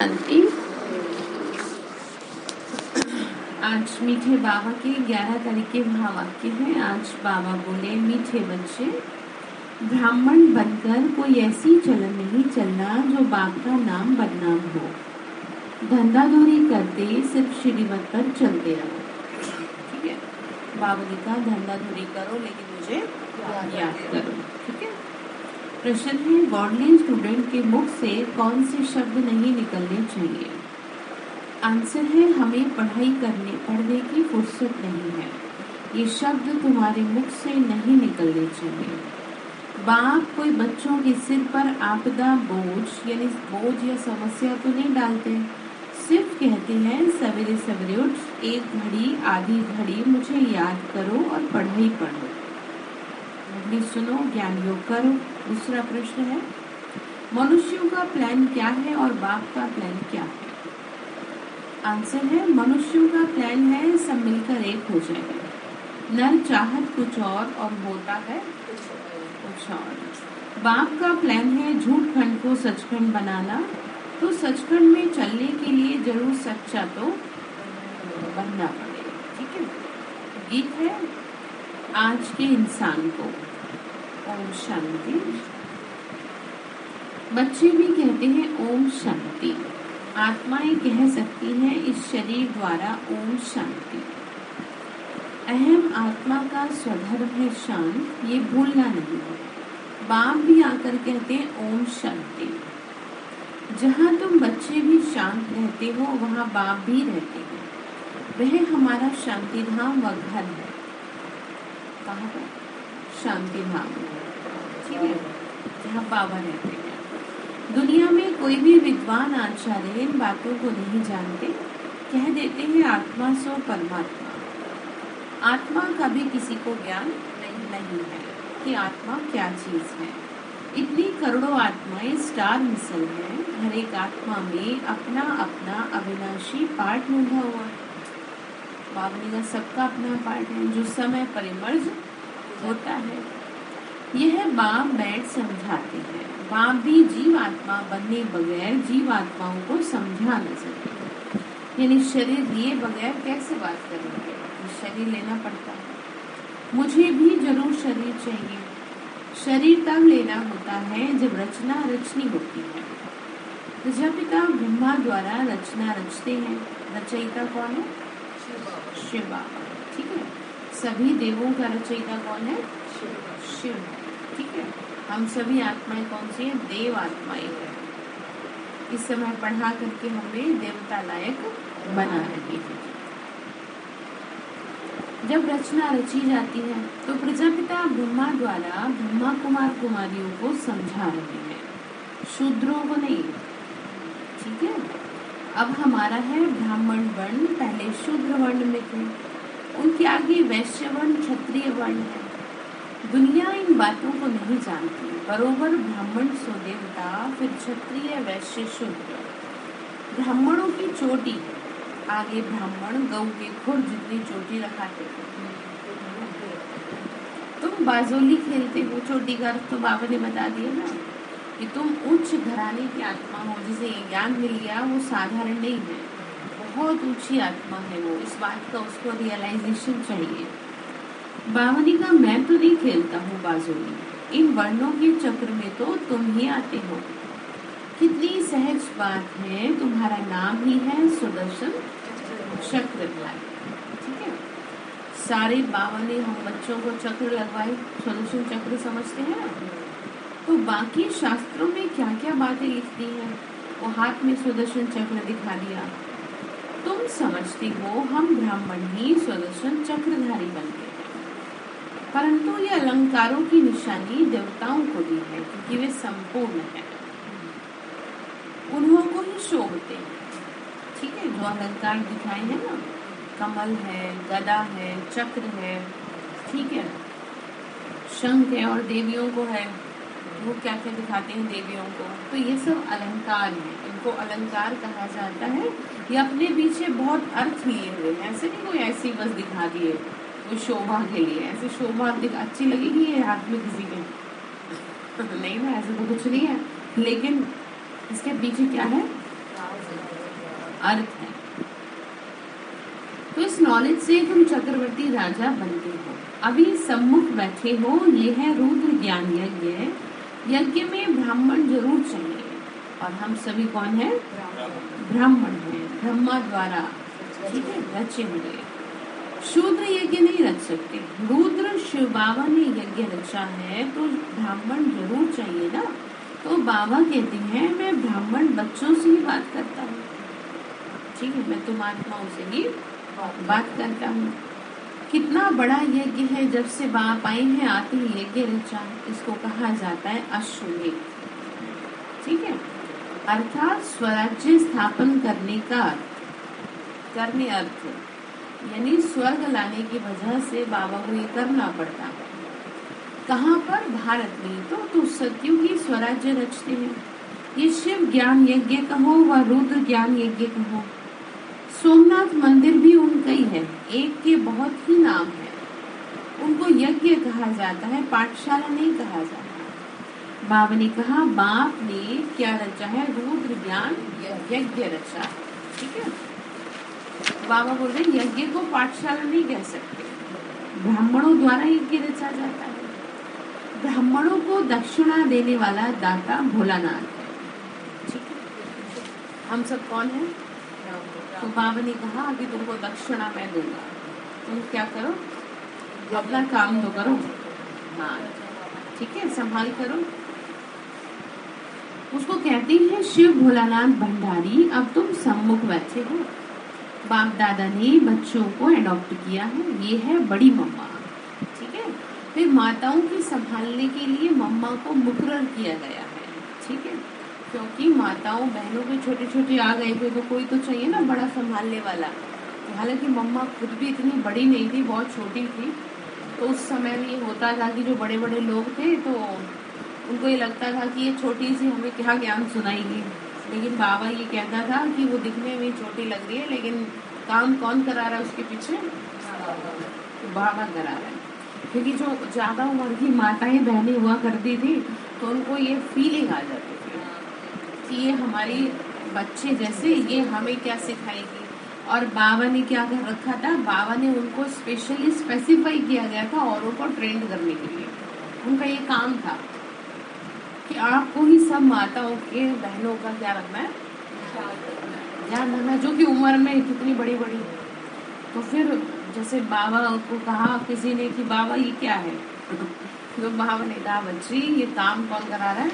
शांति। आज मीठे बाबा के 11 तारीख के महावाक्य हैं। आज बाबा बोले, मीठे बच्चे, ब्राह्मण बनकर कोई ऐसी चलन नहीं चलना जो बाप का नाम बदनाम हो। धंधाधोरी करते सिर्फ श्रीमत पर चलते रहो। ठीक है, बाबा ने कहा धंधाधोरी करो लेकिन मुझे याद करो। ठीक है। प्रश्न है, गॉडली स्टूडेंट के मुख से कौन से शब्द नहीं निकलने चाहिए? आंसर है, हमें पढ़ने की फुर्सत नहीं है। ये शब्द तुम्हारे मुख से नहीं निकलने चाहिए। बाप कोई बच्चों के सिर पर आपदा बोझ यानी बोझ या समस्या तो नहीं डालते, सिर्फ कहते हैं सवेरे सवेरे उठ, एक घड़ी आधी घड़ी मुझे याद करो और पढ़ाई पढ़ो, सुनो, ज्ञान योग करो। दूसरा प्रश्न है, मनुष्यों का प्लान क्या है और बाप का प्लान क्या है? आंसर है, मनुष्यों का प्लान है सब मिलकर एक हो जाए। नर चाहत कुछ और होता है कुछ और। बाप का प्लान है झूठ खंड को सचखंड बनाना, तो सचखंड में चलने के लिए जरूर सच्चा तो बनना पड़ेगा। ठीक है। गीत है आज के इंसान को। ओम शांति। बच्चे भी कहते हैं ओम शांति। आत्माएं कह सकती हैं इस शरीर द्वारा ओम शांति। अहम आत्मा का स्वधर्म है शांत, ये भूलना नहीं है। बाप भी आकर कहते हैं ओम शांति। जहाँ तुम बच्चे भी शांत रहते हो वहाँ बाप भी रहते हैं। वह हमारा शांति धाम व घर है। कहाँ पर? शांति धाम। ठीक है, जहाँ बाबा रहते हैं। दुनिया में कोई भी विद्वान आचार्य इन बातों को नहीं जानते, कह देते हैं आत्मा सो परमात्मा। आत्मा का भी किसी को ज्ञान नहीं है कि आत्मा क्या चीज है। इतनी करोड़ों आत्माएं स्टार मिसल हैं, हर एक आत्मा में अपना अपना अविनाशी पार्ट बंधा हुआ है। बाबा का सबका अपना पार्ट है जो समय परिमर्ज होता है। यह बाप बैठ समझाते हैं। बाप भी जीव आत्मा बनने बगैर जीव आत्माओं को समझा न सके, यानी शरीर लिए बगैर कैसे बात करेंगे? शरीर लेना पड़ता है। मुझे भी जरूर शरीर चाहिए। शरीर तब लेना होता है जब रचना रचनी होती है। प्रजापिता ब्रह्मा द्वारा रचना रचते हैं। रचयिता कौन है? शिव बाबा। ठीक है। सभी देवों का रचयिता कौन है? शिव। ठीक है। हम सभी आत्माएं कौन सी हैं? देव आत्माएं हैं। इस समय पढ़ा करके हमें देवता लायक बना रही है। जब रचना रची जाती है तो प्रजापिता ब्रह्मा द्वारा ब्रह्मा कुमार कुमारियों को समझा रहे हैं, शूद्रों को नहीं। ठीक है। अब हमारा है ब्राह्मण वर्ण, पहले शूद्र वर्ण में थे, उनके आगे वैश्य वर्ण क्षत्रिय वर्ण है। दुनिया इन बातों को नहीं जानती। बरोबर ब्राह्मण सो देवता, फिर क्षत्रिय वैश्य शूद्र। ब्राह्मणों की चोटी, आगे ब्राह्मण गऊ के खुर जितनी चोटी रखाते थे। तुम बाजोली खेलते हो, चोटी का अर्थ तो बाबा ने बता दिया ना कि तुम उच्च घराने की आत्मा हो। जिसे ज्ञान मिल गया वो साधारण नहीं है, बहुत ऊंची आत्मा है वो। इस बात का उसको रियलाइजेशन चाहिए। बाबा ने कहा मैं तो नहीं खेलता हूँ बाजोली, इन वर्णों के चक्र में तो तुम ही आते हो। कितनी सहज बात है, तुम्हारा नाम ही है सुदर्शन चक्रधारी। ठीक है। सारे बाबा ने हम बच्चों को चक्र लगवाए, सुदर्शन चक्र समझते हैं ना। तो बाकी शास्त्रों में क्या क्या बातें लिखती हैं, वो हाथ में सुदर्शन चक्र दिखा दिया। तुम समझती हो हम ब्राह्मण ही सुदर्शन चक्रधारी बनते हैं, परंतु ये अलंकारों की निशानी देवताओं को दी है क्योंकि वे संपूर्ण है, उन्हों को ही शोभते हैं। ठीक है। जो अलंकार दिखाए हैं ना, कमल है, गदा है, चक्र है, ठीक है, शंख है और देवियों को है। वो क्या क्या दिखाते हैं देवियों को? तो ये सब अलंकार हैं, इनको अलंकार कहा जाता है। ये अपने पीछे बहुत अर्थ लिए हुए हैं, ऐसे नहीं कोई ऐसी बस दिखा दिए कोई शोभा के लिए। ऐसे शोभा अच्छी लगेगी ये हाथ में किसी के? नहीं ना, ऐसे तो कुछ नहीं है। लेकिन इसके पीछे क्या है? अर्थ है। तो इस नॉलेज से तुम चक्रवर्ती राजा बनते हो। अभी सम्मुख बैठे हो, ये है रुद्र ज्ञान यज्ञ। यज्ञ में ब्राह्मण जरूर चाहिए, और हम सभी कौन है? ब्राह्मण है, ब्रह्मा द्वारा, ठीक है, रचे हुए। शूद्र यज्ञ नहीं रच सकते। रुद्र शिव बाबा ने यज्ञ रचा है, तो ब्राह्मण जरूर चाहिए ना। तो बाबा कहते हैं मैं ब्राह्मण बच्चों से ही बात करता हूँ, ठीक है, मैं तुम आत्माओं से ही बात करता हूँ। कितना बड़ा यज्ञ है, जब से बाप आए हैं आते ही यज्ञ रचा। इसको कहा जाता है अश्वमेध, ठीक है, अर्थात स्वराज्य स्थापन करने का करने अर्थ, यानी स्वर्ग लाने की वजह से बाबा को ये करना पड़ता है। कहाँ पर? भारत में। तो सत्यु की स्वराज्य रचते हैं। ये शिव ज्ञान यज्ञ कहो व रुद्र ज्ञान यज्ञ कहो, सोमनाथ मंदिर भी उनका ही है, एक के बहुत ही नाम है। उनको यज्ञ कहा जाता है, पाठशाला नहीं कहा जाता। बाबा ने कहा बाप ने क्या रचा है? रुद्र ज्ञान यज्ञ रचा, ठीक है। बाबा बोल रहे यज्ञ को पाठशाला नहीं कह सकते, ब्राह्मणों द्वारा यज्ञ रचा जाता है। ब्राह्मणों को दक्षिणा देने वाला दाता भोलानाथ है, ठीक है। हम सब कौन है? तो बाबा ने कहा कि तुमको दक्षिणा मैं दूंगा, तुम क्या करो, अपना काम तो करो, हाँ, ठीक है, संभाल करो। उसको कहते हैं शिव भोलानाथ भंडारी। अब तुम सम्मुख बैठे हो। बाप दादा ने बच्चों को एडॉप्ट किया है, ये है बड़ी मम्मा, ठीक है। फिर माताओं की संभालने के लिए मम्मा को मुकर्रर किया गया है, ठीक है, क्योंकि माताओं बहनों के छोटे छोटे आ गए थे, तो कोई तो चाहिए ना बड़ा संभालने वाला। तो हालांकि मम्मा खुद भी इतनी बड़ी नहीं थी, बहुत छोटी थी। तो उस समय में ये होता था कि जो बड़े बड़े लोग थे तो उनको ये लगता था कि ये छोटी सी हमें क्या ज्ञान सुनाएगी, लेकिन बाबा ये कहता था कि वो दिखने में छोटी लग रही है, लेकिन काम कौन करा रहा है उसके पीछे? बाबा करा रहा है। क्योंकि जो ज्यादा उम्र की माताएं बहनें हुआ करती थी, तो उनको ये फीलिंग आ जाती थी कि ये हमारी बच्चे जैसे, ये हमें क्या सिखाएगी। और बाबा ने क्या कर रखा था? बाबा ने उनको स्पेशली स्पेसिफाई किया गया था औरों को ट्रेंड करने के लिए। उनका ये काम था कि आपको ही सब माताओं के बहनों का क्या रखना है, ध्यान रखना, जो कि उम्र में कितनी बड़ी बड़ी। तो फिर जैसे बाबा को कहा किसी ने कि बाबा ये क्या है, तो बाबा ने कहा बच्ची ये काम कौन करा रहा है?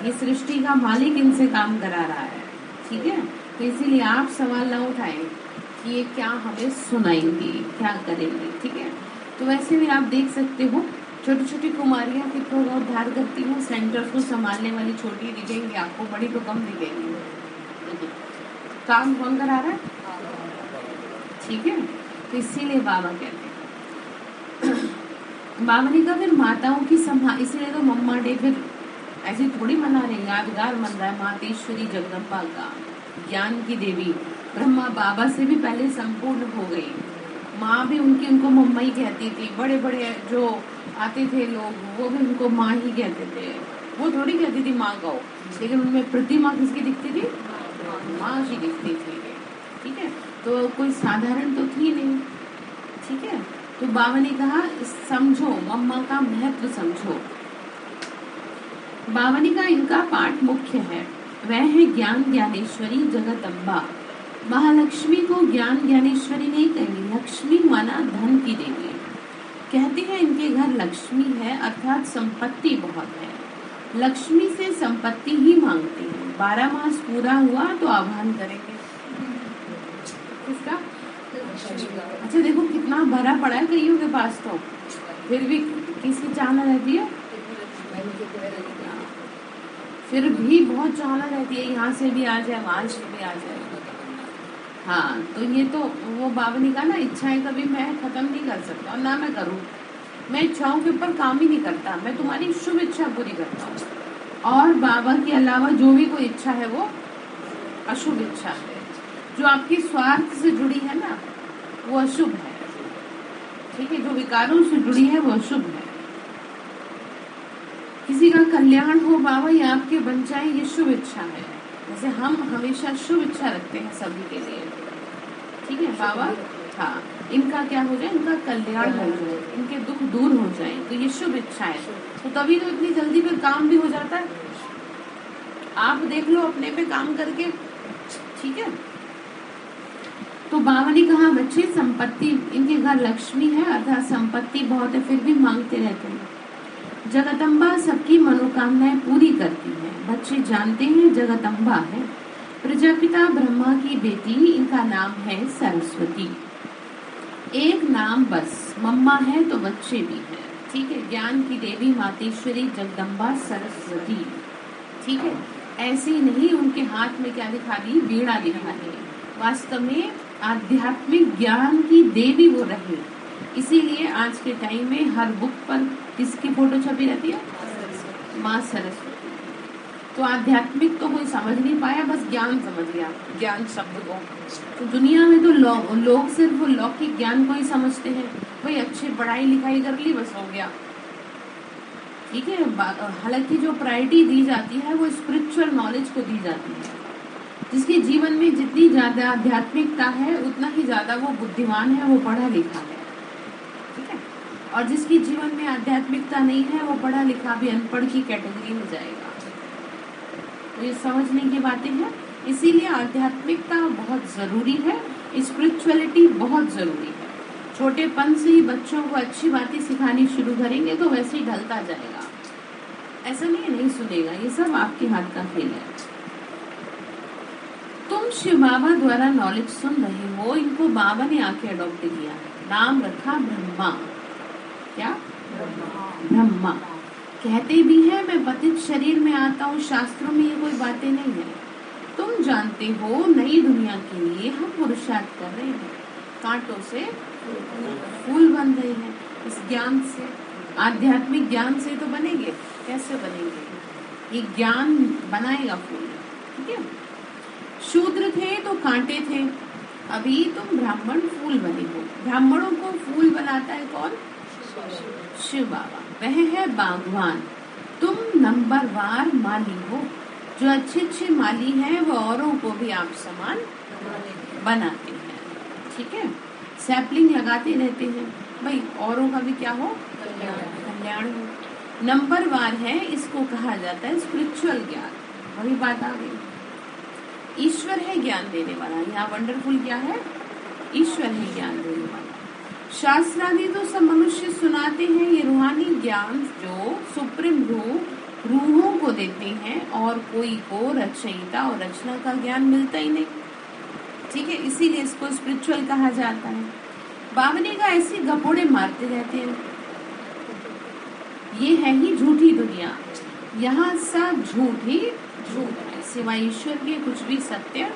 ये सृष्टि का मालिक इनसे काम करा रहा है, ठीक है। तो इसीलिए आप सवाल ना उठाएं कि ये क्या हमें सुनाएंगे, क्या करेंगे, ठीक है। तो वैसे भी आप देख सकते हो छोटी छोटी कुमारियां कितना बहुत ध्यान करती हूँ। सेंटर को संभालने वाली छोटी दिखेंगी आपको, बड़ी तो कम दिखेंगी। काम कौन करा रहा है, ठीक है। तो इसीलिए बाबा कहते हैं बाबा ने कहा फिर माताओं की संभाल, इसीलिए तो मम्मा डे फिर ऐसे थोड़ी मना रहे, यादगार मन रहा है। मातेश्वरी जगदम्बा का, ज्ञान की देवी, ब्रह्मा बाबा से भी पहले संपूर्ण हो गई। माँ भी उनको मम्मा ही कहती थी। बड़े बड़े जो आते थे लोग, वो भी उनको माँ ही कहते थे। वो थोड़ी कहती थी माँ कहो, लेकिन उनमें प्रतिमा किसकी दिखती थी? माँ की दिखती थी, ठीक है। तो कोई साधारण तो थी नहीं, ठीक है। तो बाबा ने कहा समझो, मम्मा का महत्व समझो। बाबा ने कहा इनका पाठ मुख्य है, वह है ज्ञान ज्ञानेश्वरी जगदम्बा। महालक्ष्मी को ज्ञान ज्ञानेश्वरी नहीं कहेंगे, लक्ष्मी माना धन की देवी। कहते हैं इनके घर लक्ष्मी है, अर्थात संपत्ति बहुत है। लक्ष्मी से संपत्ति ही मांगते हैं। 12 मास पूरा हुआ तो आह्वान करेंगे किसका? अच्छा देखो कितना भरा पड़ा है कईयों के पास, तो फिर भी किसकी चाहना रहती है? फिर भी बहुत चाहना रहती है, यहाँ से भी आ जाए, वहां से भी आ जाए। हाँ, तो ये तो वो बाबा ने कहा ना, इच्छाएं कभी मैं खत्म नहीं कर सकता, और ना मैं करूँ। मैं इच्छाओं के ऊपर काम ही नहीं करता, मैं तुम्हारी शुभ इच्छा पूरी करता हूँ। और बाबा के अलावा जो भी कोई इच्छा है वो अशुभ इच्छा है। जो आपकी स्वार्थ से जुड़ी है ना, वो अशुभ है, ठीक है। जो विकारों से जुड़ी है वो अशुभ है। किसी का कल्याण हो बाबा, ये आपके बन जाए, ये शुभ इच्छा है। जैसे हम हमेशा शुभ इच्छा रखते हैं सभी के लिए, ठीक है बाबा, हाँ इनका क्या हो जाए, इनका कल्याण हो जाए, इनके दुख दूर हो जाए, तो ये शुभ इच्छा है। तो तभी तो इतनी जल्दी पे काम भी हो जाता है। आप देख लो अपने पे काम करके, ठीक है। तो बाबा ने कहा बच्चे संपत्ति, इनके घर लक्ष्मी है अर्थात संपत्ति बहुत है, फिर भी मांगते रहते हैं। जगदम्बा सबकी मनोकामनाएं पूरी करती है। बच्चे जानते हैं जगदम्बा है प्रजापिता ब्रह्मा की बेटी, इनका नाम है सरस्वती। एक नाम बस, मम्मा है तो बच्चे भी हैं, ठीक है। ज्ञान की देवी मातेश्वरी जगदम्बा सरस्वती, ठीक है। ऐसे ही नहीं उनके हाथ में क्या दिखा दी, वीणा दिखा दी। वास्तव में आध्यात्मिक ज्ञान की देवी वो रही। इसीलिए आज के टाइम में हर बुक पर किसकी फोटो छपी रहती है, माँ सरस्वती। तो आध्यात्मिक तो कोई समझ नहीं पाया, बस ज्ञान समझ गया, ज्ञान शब्द को। तो दुनिया में तो लोग सिर्फ लौकिक ज्ञान को ही समझते हैं, भाई अच्छी पढ़ाई लिखाई कर ली बस हो गया, ठीक है। हालांकि जो प्रायोरिटी दी जाती है वो स्पिरिचुअल नॉलेज को दी जाती है। जिसके जीवन में जितनी ज्यादा आध्यात्मिकता है उतना ही ज्यादा वो बुद्धिमान है, वो पढ़ा लिखा है, ठीक है। और जिसके जीवन में आध्यात्मिकता नहीं है वो पढ़ा लिखा भी अनपढ़ की कैटेगरी में जाएगा। तो ये समझने की बातें हैं। इसीलिए आध्यात्मिकता बहुत जरूरी है, स्पिरिचुअलिटी बहुत जरूरी है। छोटेपन से ही बच्चों को अच्छी बातें सिखानी शुरू करेंगे तो वैसे ही ढलता जाएगा। ऐसा नहीं सुनेगा, ये सब आपके हाथ का खेल है। तुम शिव बाबा द्वारा नॉलेज सुन रहे हो, इनको बाबा ने आके अडॉप्ट किया है, नाम रखा ब्रह्मा। क्या ब्रह्मा कहते भी है, मैं पतित शरीर में आता हूँ, शास्त्रों में ये कोई बातें नहीं है। तुम जानते हो नई दुनिया के लिए हम पुरुषार्थ कर रहे हैं, कांटों से फूल बन रहे हैं। इस ज्ञान से, आध्यात्मिक ज्ञान से तो बनेंगे, कैसे बनेंगे, ये ज्ञान बनाएगा फूल, ठीक है। शूद्र थे तो कांटे थे, अभी तुम ब्राह्मण फूल बने हो। ब्राह्मणों को फूल बनाता है कौन, शिव बाबा, वह है बागवान। तुम नंबरवार माली हो, जो अच्छे माली हैं वो औरों को भी आप समान बनाते हैं, ठीक है। सैपलिंग लगाते रहते हैं, भाई औरों का भी क्या हो, कल्याण हो। नंबरवार है, इसको कहा जाता है स्पिरिचुअल ज्ञान। वही बात आ गई, ईश्वर है ज्ञान देने वाला। यहाँ वंडरफुल क्या है, ईश्वर है ज्ञान देने वाला। शास्त्रादि तो सब मनुष्य सुनाते हैं, ये रूहानी ज्ञान जो सुप्रीम रूहों को देते हैं, और कोई को रचयिता और रचना का ज्ञान मिलता ही नहीं, ठीक है। इसीलिए इसको स्पिरिचुअल कहा जाता है। बावनी का ऐसे गपोड़े मारते रहते हैं, ये है ही झूठी दुनिया, यहाँ सब झूठ ही झूठ है, सिवाय ईश्वर के कुछ भी सत्य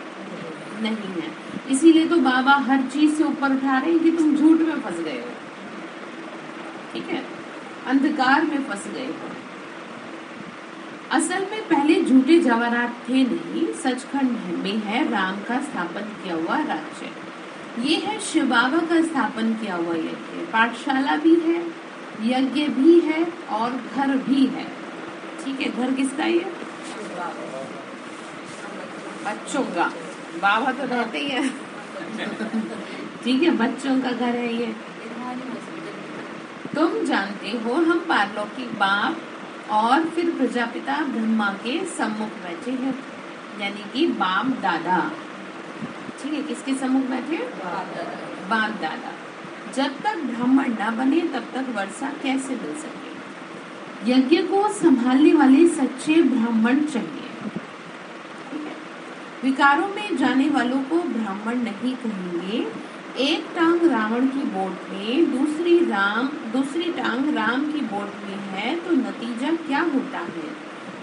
नहीं है। इसीलिए तो बाबा हर चीज से ऊपर उठा रहे हैं कि तुम झूठ में फंस गए हो, ठीक है, अंधकार में फंस गए हो। असल में पहले झूठे जवाहरात थे नहीं, सचखंड में है राम का स्थापन किया हुआ राज्य। ये है शिव बाबा का स्थापन किया हुआ यज्ञ, पाठशाला भी है, यज्ञ भी है और घर भी है, ठीक है। घर किसका है, बच्चों का, बाबा तो रहते ही है, ठीक है, बच्चों का घर है ये। तुम जानते हो हम पारलौकिक बाप और फिर प्रजापिता ब्रह्मा के सम्मुख बैठे हैं, यानी कि बाप दादा, ठीक है। किसके सम्मुख बैठे, बाप दादा। जब तक ब्राह्मण न बने तब तक वर्षा कैसे मिल सके। यज्ञ को संभालने वाले सच्चे ब्राह्मण चाहिए, विकारों में जाने वालों को ब्राह्मण नहीं कहेंगे। एक टांग रावण की बोट में, दूसरी टांग राम की बोट में है, तो नतीजा क्या होता है,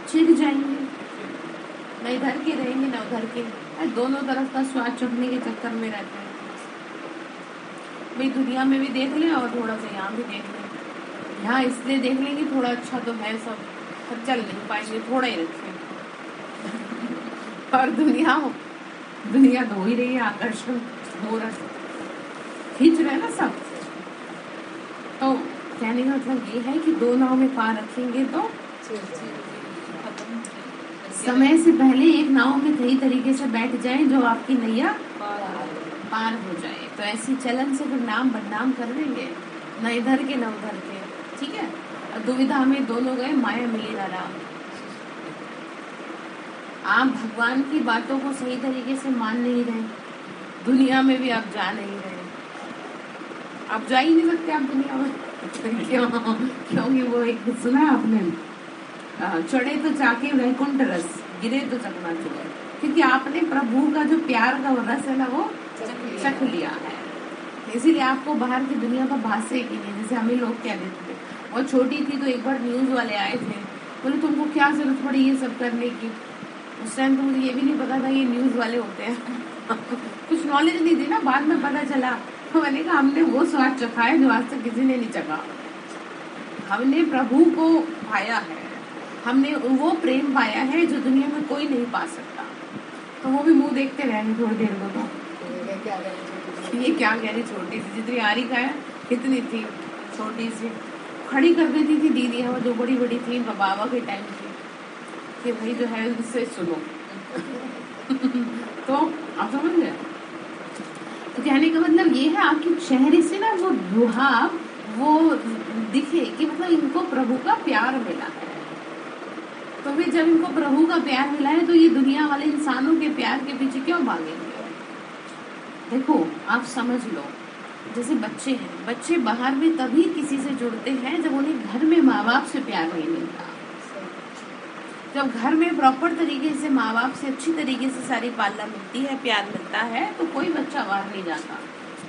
छिड़ जाएंगे, न इधर के रहेंगे न उधर के, दोनों तरफ का स्वाद चखने के चक्कर में रहते हैं। भाई दुनिया में भी देख लें और थोड़ा सा यहाँ भी देख लें। यहाँ इसलिए देख लें कि थोड़ा अच्छा तो है सब, पर चल नहीं पाएंगे, थोड़ा ही रखें। और दुनिया तो हो ही रही है, आकर्षण हो रहा है, खींच रहे ना सब। तो कहने का मतलब ये है कि दो नाव में पार रखेंगे तो समय से पहले एक नाव में सही तरीके से बैठ जाए जो आपकी नैया पार हो जाए। तो ऐसी चलन से फिर नाम बदनाम कर देंगे, न इधर के न उधर के। ठीक है, और दुविधा में दोनों गए, माया मिली न राम। आप भगवान की बातों को सही तरीके से मान नहीं रहे, दुनिया में भी आप जा नहीं रहे। आप जा ही नहीं सकते आप दुनिया में। क्यों? क्योंकि वो एक सुना आपने, चढ़े तो जाके वैकुंठ रस, गिरे तो चकनाचूर। क्योंकि आपने प्रभु का जो प्यार का रस है ना, वो चख लिया है। इसीलिए आपको बाहर की दुनिया का भाष्य की नहीं। जैसे हमें लोग कह देते थे, और छोटी थी तो एक बार न्यूज वाले आए थे, बोले तुमको क्या जरूरत पड़ी ये सब करने की। उस टाइम तो मुझे ये भी नहीं पता था ये न्यूज वाले होते हैं। कुछ नॉलेज नहीं थी ना, बाद में पता चला। तो मैंने कहा हमने वो स्वाद चखा है जो आज तक किसी ने नहीं चखा। हमने प्रभु को पाया है, हमने वो प्रेम पाया है जो दुनिया में कोई नहीं पा सकता। तो वो भी मुंह देखते रहेंगे थोड़ी देर को। तो ये क्या कह रही, छोटी सी जितनी आरिका है कितनी थी, छोटी सी खड़ी कर देती थी दीदी वो जो बड़ी बड़ी थी बाबा के टाइम की, कि भाई जो है उससे सुनो। तो आप समझ गए। तो कहने का मतलब ये है आपके चेहरे से ना वो रुहाब वो दिखे कि मतलब इनको प्रभु का प्यार मिला है। तो फिर जब इनको प्रभु का प्यार मिला है तो ये दुनिया वाले इंसानों के प्यार के पीछे क्यों भागेंगे। देखो आप समझ लो, जैसे बच्चे हैं, बच्चे बाहर में तभी किसी से जुड़ते हैं जब उन्हें घर में माँ बाप से प्यार नहीं मिलता। जब घर में प्रॉपर तरीके से माँ बाप से अच्छी तरीके से सारी पालना मिलती है, प्यार मिलता है, तो कोई बच्चा बाहर नहीं जाता।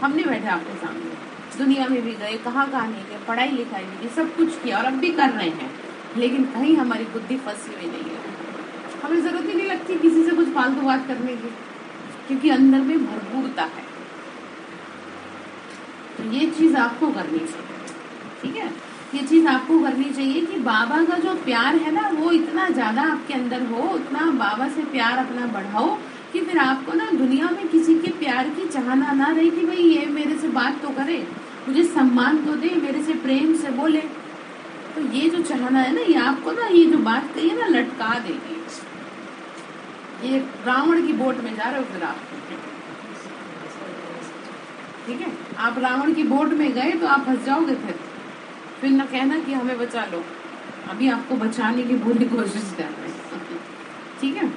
हमने बैठे आपके सामने, दुनिया में भी गए, कहाँ नहीं गए, पढ़ाई लिखाई भी की, सब कुछ किया और अब भी कर रहे हैं, लेकिन कहीं हमारी बुद्धि फंसी हुई नहीं है। हमें जरूरत ही नहीं लगती किसी से कुछ फालतू बात करने की, क्योंकि अंदर में भरपूरता है। तो ये चीज आपको करनी चाहिए। ठीक है, ये चीज आपको करनी चाहिए कि बाबा का जो प्यार है ना वो इतना ज्यादा आपके अंदर हो, उतना बाबा से प्यार अपना बढ़ाओ कि फिर आपको ना दुनिया में किसी के प्यार की चाहना ना रहे कि भाई ये मेरे से बात तो करे, मुझे सम्मान तो दे, मेरे से प्रेम से बोले। तो ये जो चाहना है ना, ये आपको ना ये जो बात कही है ना लटका देगी। ये रावण की बोट में जा रहे हो फिर आप। ठीक है, आप रावण की बोट में गए तो आप फंस जाओगे। फिर न कहना कि हमें बचा लो, अभी आपको बचाने की पूरी कोशिश कर रहे हैं। ठीक है,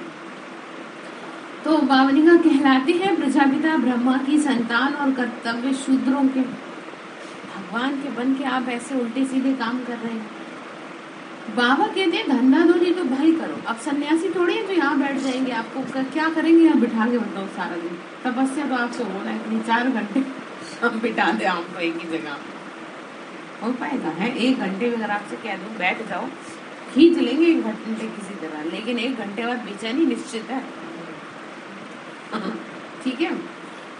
तो बावनिका कहलाते हैं प्रजापिता ब्रह्मा की संतान और कर्तव्य शूद्रों के। भगवान के बन के आप ऐसे उल्टे सीधे काम कर रहे हैं। बाबा कहते हैं धंधाधोरी तो भाई करो। अब सन्यासी थोड़ी है जो यहाँ बैठ जाएंगे, आपको क्या करेंगे यहाँ बिठा के बताओ सारा दिन। तपस्या तो आपको होना है, 4 घंटे हम बिठा दे आपको एक ही जगह, हो पाएगा है? 1 घंटे में अगर आपसे कह दूं बैठ जाओ, खींच लेंगे 1 घंटे किसी तरह, लेकिन 1 घंटे बाद बेचैनी निश्चित है। ठीक है,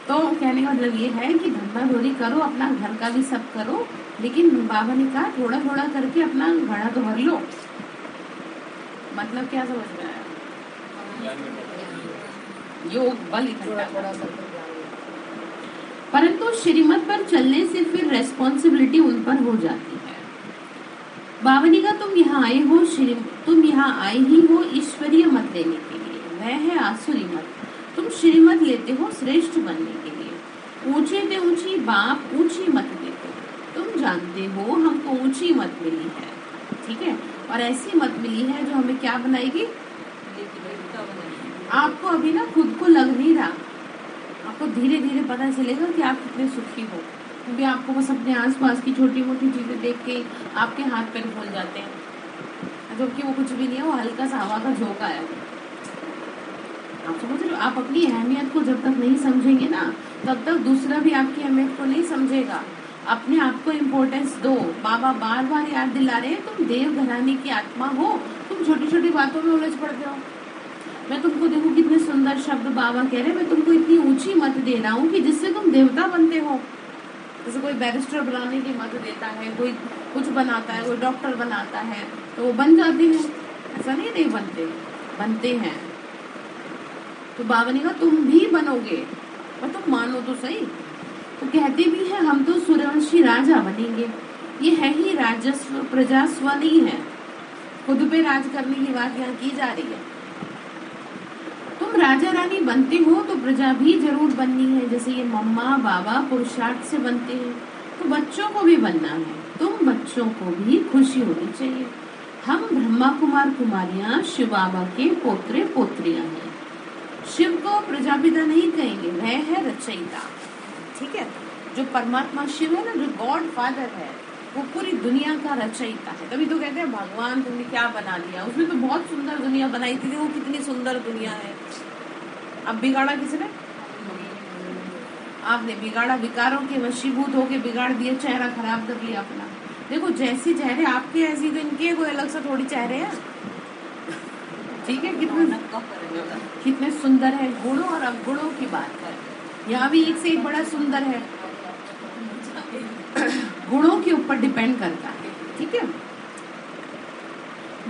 तो कहने का मतलब ये है कि धंधाधोरी करो, अपना घर का भी सब करो, लेकिन बाबा ने कहा थोड़ा थोड़ा करके अपना घड़ा तो भर लो। मतलब क्या समझ में आया? योग बल इकट्ठा। परंतु श्रीमत पर चलने से फिर रेस्पॉन्सिबिलिटी उन पर हो जाती है। बावनी का तुम यहाँ आए हो, तुम यहाँ आए ही हो ईश्वरीय मत लेने के लिए, वह है आसुरी मत। तुम श्रीमत लेते हो श्रेष्ठ बनने के लिए। ऊंचे से ऊंची बाप ऊंची मत देते हो। तुम जानते हो हमको ऊंची मत मिली है, ठीक है, और ऐसी मत मिली है जो हमें क्या बनाएगी? आपको अभी ना खुद को लग नहीं रहा, आपको धीरे धीरे पता चलेगा कि आप कितने सुखी हो, क्योंकि आपको बस अपने आसपास की छोटी मोटी चीजें देख के आपके हाथ पैर फूल जाते हैं, जबकि वो कुछ भी नहीं है, वो हल्का सा हवा का झोंका है। आप समझ रहे हो? आप अपनी अहमियत को जब तक नहीं समझेंगे ना, तब तक दूसरा भी आपकी अहमियत को नहीं समझेगा। अपने आप को इम्पोर्टेंस दो। बाबा बार बार याद दिला रहे हैं, तुम देव घराने की आत्मा हो, तुम छोटी छोटी बातों में उलझ पड़ते हो। मैं तुमको देखो कितने सुंदर शब्द बाबा कह रहे हैं, मैं तुमको इतनी ऊंची मत दे रहा हूँ कि जिससे तुम देवता बनते हो। जैसे कोई बैरिस्टर बनाने की मत देता है, कोई कुछ बनाता है, कोई डॉक्टर बनाता है, तो वो बन जाते हैं। ऐसा नहीं बनते, बनते हैं। तो बाबा ने कहा तुम भी बनोगे, और तुम मानो तो सही। तो कहते भी है हम तो सूर्यवंशी राजा बनेंगे। ये है ही राजस्व, प्रजास्व नहीं है। खुद पे राज करने की बात यहाँ की जा रही है। राजा रानी बनते हो तो प्रजा भी जरूर बननी है। जैसे ये मम्मा बाबा पुरुषार्थ से बनते हैं, तो बच्चों को भी बनना है। तुम बच्चों को भी खुशी होनी चाहिए। हम ब्रह्मा कुमार कुमारियां शिव बाबा के पोत्रे पोत्रियां हैं। शिव को प्रजापिता नहीं कहेंगे, वह है रचयिता। ठीक है, जो परमात्मा शिव है ना, जो गॉड फादर है, वो पूरी दुनिया का रचयिता है। तभी तो कहते हैं भगवान तुमने क्या बना दिया, उसने तो बहुत सुंदर दुनिया बनाई थी, वो कितनी सुंदर दुनिया है। अब बिगाड़ा किसने? आपने बिगाड़ा, विकारों के वशीभूत होके बिगाड़ दिया, चेहरा खराब कर लिया अपना। देखो जैसी चेहरे आपके ऐसी तो इनके कोई अलग से थोड़ी चेहरे हैं। ठीक है, कितने सुंदर है। गुणों और अवगुणों की बात है, यहाँ भी एक से एक बड़ा सुंदर है। गुणों के ऊपर डिपेंड करता है। ठीक है,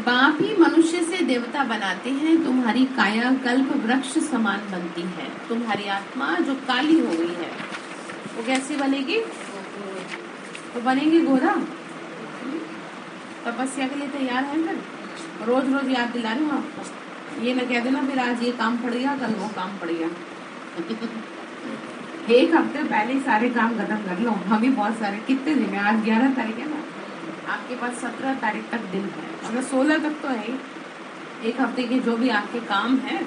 बाप ही मनुष्य से देवता बनाते हैं। तुम्हारी काया कल्प वृक्ष समान बनती है। तुम्हारी आत्मा जो काली हो गई है वो कैसी बनेगी? तो बनेगी गोरा। तपस्या के लिए तैयार है? फिर रोज रोज याद दिला रही हूँ आपको, ये ना कह देना फिर आज ये काम पड़ गया कल वो काम पड़ गया। एक हफ्ते पहले सारे काम खत्म कर लो। अभी बहुत सारे, कितने दिन है? आज 11 तारीख है ना, आपके पास 17 तारीख तक दिन है, मतलब 16 तक तो है। एक हफ्ते के जो भी आपके काम है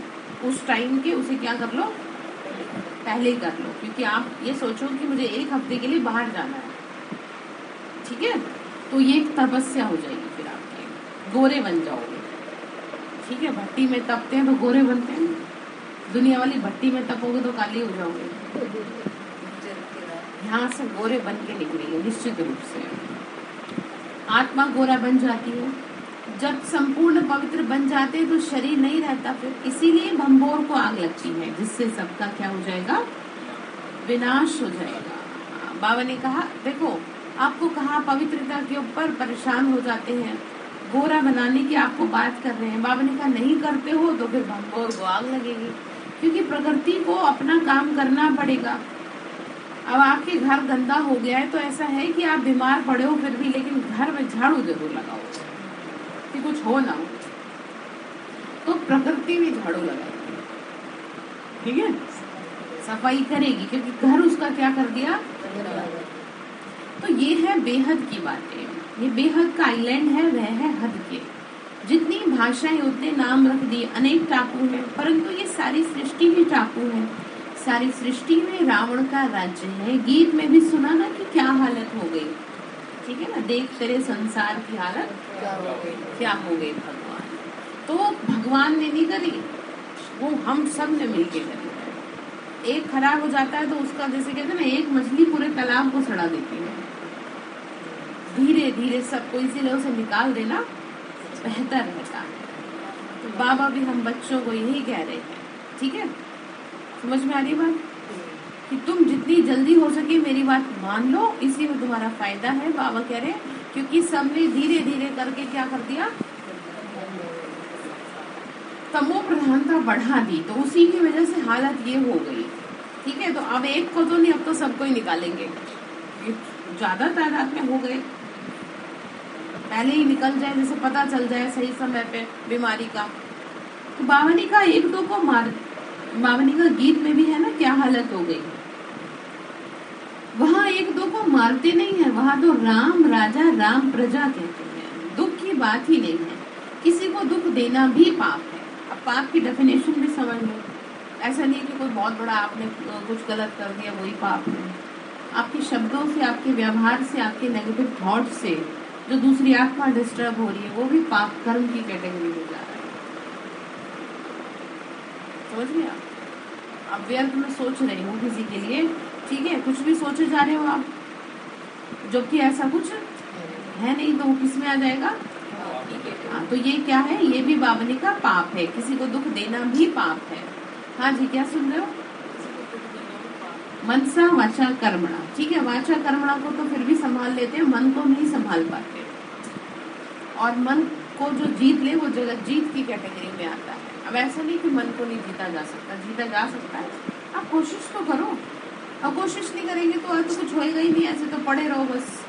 उस टाइम के उसे क्या कर लो, पहले ही कर लो। क्योंकि आप ये सोचो कि मुझे एक हफ्ते के लिए बाहर जाना है, ठीक है, तो ये एक तपस्या हो जाएगी। फिर आपके गोरे बन जाओगे। ठीक है, भट्टी में तपते हैं तो गोरे बनते हैं, दुनिया वाली भट्टी में तपोगे तो काली हो जाओगे। यहाँ से गोरे बन के निकलेंगे निश्चित रूप से। आत्मा गोरा बन जाती है। जब संपूर्ण पवित्र बन जाते हैं तो शरीर नहीं रहता फिर, इसीलिए भंबोर को आग लगती है, जिससे सबका क्या हो जाएगा? विनाश हो जाएगा। बाबा ने कहा, देखो आपको कहा पवित्रता के ऊपर परेशान हो जाते हैं, गोरा बनाने की आपको बात कर रहे हैं। बाबा ने कहा नहीं करते हो तो फिर भंबोर को आग लगेगी, क्योंकि प्रकृति को अपना काम करना पड़ेगा। अब आपके घर गंदा हो गया है तो ऐसा है कि आप बीमार पड़े हो फिर भी, लेकिन घर में झाड़ू जरूर लगाओ कि कुछ हो ना हो। तो प्रकृति भी झाड़ू लगाएगी, ठीक है, सफाई करेगी, क्योंकि घर उसका क्या कर दिया। तो ये है बेहद की बातें। ये बेहद का आइलैंड है, वह है हद के। जितनी भाषाएं उतने नाम रख दिए, अनेक टापू हैं, परंतु ये सारी सृष्टि ही टापू है। सारी सृष्टि में रावण का राज्य है। गीत में भी सुना ना कि क्या हालत हो गई। ठीक है ना, देख तेरे संसार की हालत क्या हो गई भगवान। तो भगवान ने नहीं करी, वो हम सब ने मिलके करी। एक खराब हो जाता है तो उसका, जैसे कहते हैं ना, एक मछली पूरे तालाब को सड़ा देती है। धीरे धीरे सबको, इसीलिए उसे निकाल देना बेहतर रहता है। तो बाबा भी हम बच्चों को यही कह रहे हैं। ठीक है, समझ में आ रही बात कि तुम जितनी जल्दी हो सके मेरी बात मान लो, इसी में तुम्हारा फायदा है। बाबा कह रहे हैं क्योंकि सबने धीरे धीरे करके क्या कर दिया, तमो प्रधानता बढ़ा दी, तो उसी की वजह से हालत ये हो गई। ठीक है, तो अब एक को तो नहीं, अब तो सबको ही निकालेंगे। ज्यादा तादाद में हो गए, पहले ही निकल जाए, जैसे पता चल जाए सही समय पे बीमारी का। तो बाबा ने कहा एक दो को मार, बाबा ने कहा गीत में भी है ना क्या हालत हो गई। वहाँ एक दो को मारते नहीं है, वहाँ तो राम राजा राम प्रजा कहते हैं। दुख की बात ही नहीं है, किसी को दुख देना भी पाप है। अब पाप की डेफिनेशन भी समझ लो। ऐसा नहीं कि कोई बहुत बड़ा आपने कुछ गलत कर दिया वही पाप है। आपके शब्दों से, आपके व्यवहार से, आपके नेगेटिव थॉट से जो दूसरी आत्मा डिस्टर्ब हो रही है वो भी पाप कर्म की कैटेगरी में जा रहा है। समझ गए आप? अब व्यर्थ में सोच रहे हो किसी के लिए, ठीक है, कुछ भी सोचे जा रहे हो आप, जबकि ऐसा कुछ है नहीं, तो वो किस में आ जाएगा? हाँ, तो ये क्या है? ये भी बाबने का पाप है। किसी को दुख देना भी पाप है। हाँ जी, क्या सुन रहे हो? मनसा वाचा कर्मणा। ठीक है, वाचा कर्मणा को तो फिर भी संभाल लेते हैं, मन को नहीं संभाल पाते। और मन को जो जीत ले वो जगत जीत की कैटेगरी में आता है। अब ऐसा नहीं कि मन को नहीं जीता जा सकता, जीता जा सकता है। आप कोशिश तो करो। अब कोशिश नहीं करेंगे तो आज तो कुछ होएगा ही नहीं, ऐसे तो पड़े रहो बस।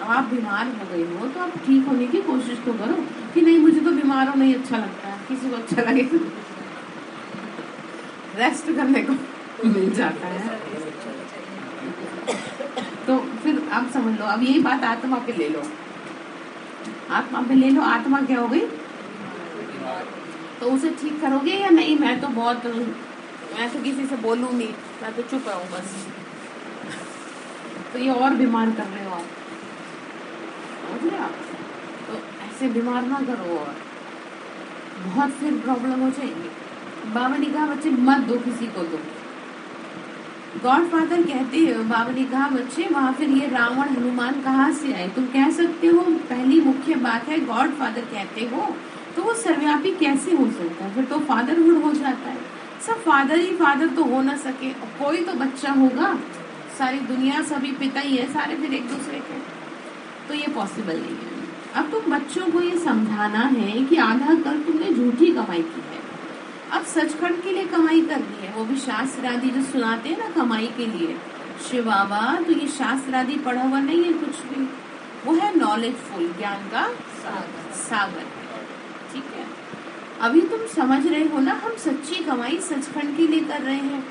अब आप बीमार हो गए हो तो आप ठीक होने की कोशिश तो करो कि नहीं मुझे तो बीमार हो नहीं अच्छा लगता है, किसी को अच्छा लगे रेस्ट करने को मिल जाता है। तो फिर आप समझ लो, अब यही बात आत्मा पे ले लो, आत्मा पे ले लो। आत्मा क्या हो गई? तो उसे ठीक करोगे या नहीं? मैं तो किसी से बोलूं नहीं, मैं तो चुप रहूं बस, तो ये और बीमार कर रहे हो आप, समझ रहे आप? तो ऐसे बीमार ना करो और बहुत फिर प्रॉब्लम हो जाएगी। बाबा ने कहा बच्चे मत दो किसी को, दो। गॉड फादर कहते हैं, बाबा ने कहा बच्चे वहाँ फिर ये रावण हनुमान कहाँ से आए? तुम कह सकते हो पहली मुख्य बात है गॉड फादर कहते हो, तो वो सर्वव्यापी कैसे हो सकता है? फिर तो फादरहुड हो जाता है। सब फादर ही फादर तो हो ना सके, कोई तो बच्चा होगा। सारी दुनिया सभी पिता ही है सारे फिर एक दूसरे के, तो ये पॉसिबल नहीं है। अब तुम बच्चों को ये समझाना है कि आधा कल तुमने झूठी कमाई की है, अब सचखंड के लिए कमाई करनी है। वो भी शास्त्र आदि जो सुनाते हैं ना कमाई के लिए, शिव बाबा, तो ये शास्त्र आदि पढ़ा हुआ नहीं है कुछ भी, वो है नॉलेजफुल, ज्ञान का सागर है। ठीक है, अभी तुम समझ रहे हो ना, हम सच्ची कमाई सचखंड के लिए कर रहे हैं।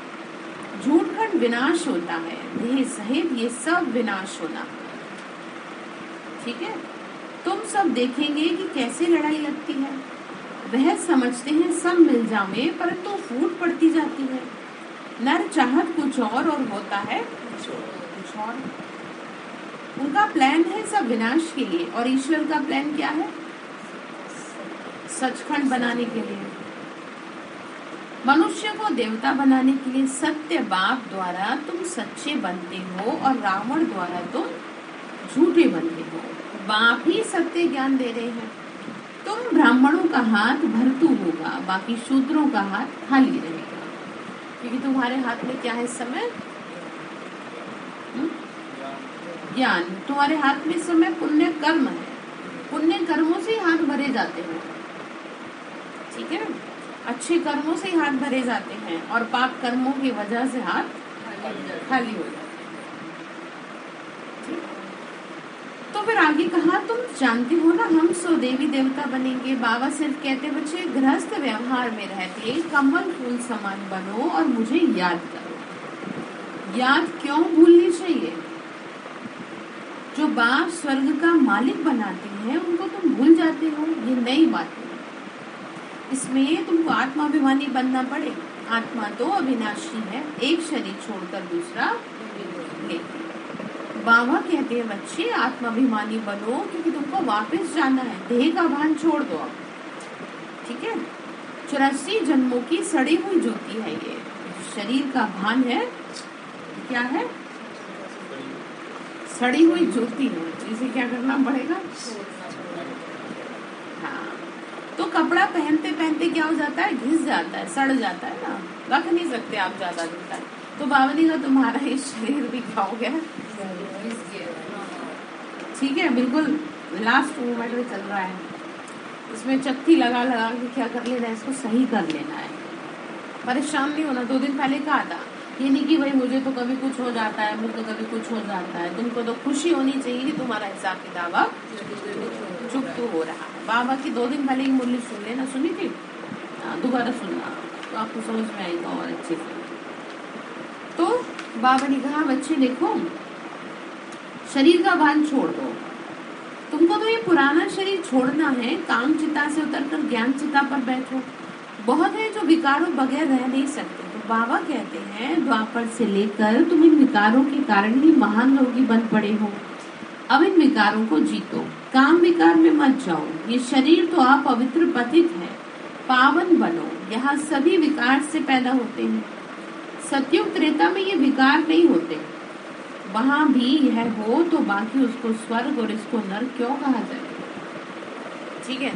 झूठखंड विनाश होता है, देह सहित ये सब विनाश होना। ठीक है, तुम सब देखेंगे कि कैसे लड़ाई लगती है। वह समझते हैं सब मिल जावे, परंतु फूट पड़ती जाती है। नर चाहत कुछ और होता है कुछ और। उनका प्लान है सब विनाश के लिए, और ईश्वर का प्लान क्या है? सचखंड बनाने के लिए, मनुष्य को देवता बनाने के लिए। सत्य बाप द्वारा तुम सच्चे बनते हो और रावण द्वारा तुम झूठे बनते हो। बाप ही सत्य ज्ञान दे रहे हैं। तुम ब्राह्मणों का हाथ भरतू होगा, बाकी शूद्रों का हाथ खाली रहेगा, क्योंकि तुम्हारे हाथ में क्या है इस समय? ज्ञान। तुम्हारे हाथ में इस समय पुण्य कर्म है, पुण्य कर्मों से ही हाथ भरे जाते हैं। ठीक है, अच्छे कर्मों से ही हाथ भरे जाते हैं, और पाप कर्मों की वजह से हाथ खाली हो जाते हैं। तो फिर आगे कहा, तुम जानते हो ना हम सो देवी देवता बनेंगे। बाबा सिर्फ कहते बच्चे गृहस्थ व्यवहार में रहते कमल फूल समान बनो और मुझे याद करो। याद क्यों भूलनी चाहिए? जो बाप स्वर्ग का मालिक बनाते हैं उनको तुम भूल जाते हो, ये नई बात है। इसमें तुमको आत्माभिमानी बनना पड़ेगा। आत्मा तो अविनाशी है, एक शरीर छोड़कर दूसरा लेती। बाबा कहते हैं बच्चे आत्माभिमानी बनो, क्योंकि तुमको वापस जाना है, देह का भान छोड़ दो अब। ठीक है, 84 जन्मों की सड़ी हुई ज्योति है ये, शरीर का भान है, क्या है? सड़ी हुई ज्योति है, इसे क्या करना पड़ेगा? हाँ, तो कपड़ा पहनते पहनते क्या हो जाता है? घिस जाता है, सड़ जाता है ना, रख नहीं सकते आप ज्यादा दिन तक। तो बाबा ने कहा तुम्हारा ये शरीर भी क्या हो गया? ठीक है, बिल्कुल लास्ट मोमेंट में चल रहा है, इसमें चक्की लगा लगा के क्या कर लेना है, इसको सही कर लेना है। परेशान नहीं होना। 2 दिन पहले कहा था, ये नहीं कि भाई मुझे तो कभी कुछ हो जाता है, मुझे तो कभी कुछ हो जाता है। तुमको तो खुशी होनी चाहिए कि तुम्हारा हिसाब किताब अब चुप हो रहा है। बाबा की 2 दिन पहले की मुरली सुन लेना, सुनी थी? दोबारा सुनना तो आपको समझ में आएगा और अच्छे से। तो बाबा ने कहा बच्चे देखो, शरीर का भान छोड़ दो। तुमको तो ये पुराना शरीर छोड़ना है, काम चिता से उतरकर ज्ञान चिता पर बैठो। बहुत है जो विकारों बगैर रह नहीं सकते। तो बाबा कहते हैं द्वापर से लेकर तुम इन विकारों के कारण ही महान रोगी बन पड़े हो। अब इन विकारों को जीतो, काम विकार में मत जाओ। ये शरीर तो आप पवित्र पतित है, पावन बनो। यहाँ सभी विकार से पैदा होते हैं। सतयुग त्रेता में ये विकार नहीं होते। वहाँ भी यह हो तो बाकी उसको स्वर्ग और इसको नरक क्यों कहा जाए? ठीक है,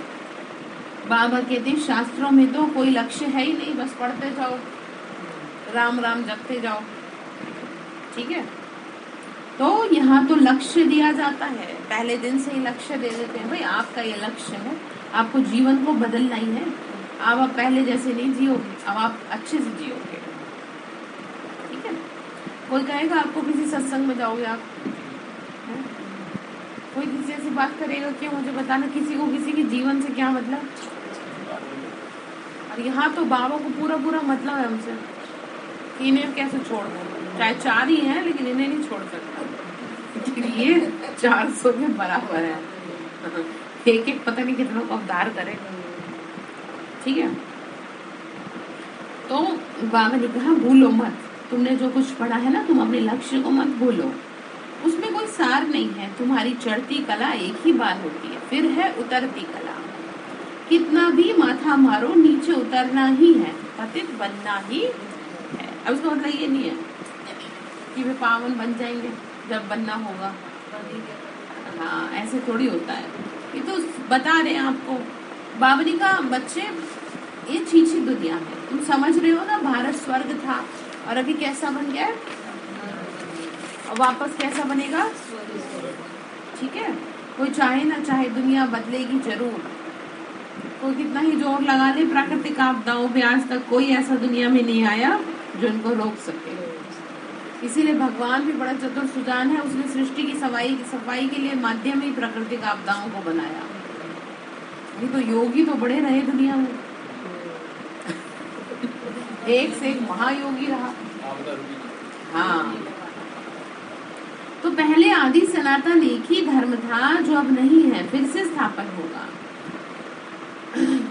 बाबा कहते हैं शास्त्रों में तो कोई लक्ष्य है ही नहीं, बस पढ़ते जाओ, राम राम जपते जाओ। ठीक है, तो यहाँ तो लक्ष्य दिया जाता है, पहले दिन से ही लक्ष्य दे देते हैं, भाई आपका ये लक्ष्य है, आपको जीवन को बदलना ही है। अब पहले जैसे नहीं जियोगे, अब आप अच्छे से जियोगे। ठीक है, कोई कहेगा आपको किसी सत्संग में जाओगे आप, कोई किसी ऐसी बात करेगा कि मुझे बताना किसी को किसी के जीवन से क्या मतलब। और यहाँ तो बाबा को पूरा पूरा मतलब है हमसे। कि इन्हें कैसे छोड़ दूं, चाहे 4 ही हैं लेकिन इन्हें नहीं छोड़ सकता, ये 400 के बराबर है। एक एक पता नहीं कितनों को अवतार करे। ठीक है, तो बाबा ने कहा भूलो मत, तुमने जो कुछ पढ़ा है ना, तुम अपने लक्ष्य को मत भूलो, उसमें कोई सार नहीं है। तुम्हारी चढ़ती कला एक ही बार होती है, फिर है उतरती कला। कितना भी माथा मारो, नीचे उतरना ही है, पतित बनना ही है। अब उसका मतलब ये नहीं है कि वे पावन बन जाएंगे जब बनना होगा, हाँ ऐसे थोड़ी होता है। ये तो बता रहे हैं आपको। बाबा ने कहा बच्चे ये छीछी दुनिया है, तुम समझ रहे हो ना, भारत स्वर्ग था और अभी कैसा बन गया है, और वापस कैसा बनेगा। ठीक है, कोई चाहे ना चाहे दुनिया बदलेगी जरूर। कोई कितना ही जोर लगा ले प्राकृतिक आपदाओं पे, आज तक कोई ऐसा दुनिया में नहीं आया जो इनको रोक सके। इसीलिए भगवान भी बड़ा चतुर सुजान है, उसने सृष्टि की सफाई के लिए माध्यम ही प्राकृतिक आपदाओं को बनाया। ये तो योगी तो बड़े रहे दुनिया में, एक से एक महायोगी रहा। हाँ, तो पहले आदि सनातन एक ही धर्म था जो अब नहीं है, फिर से स्थापन होगा।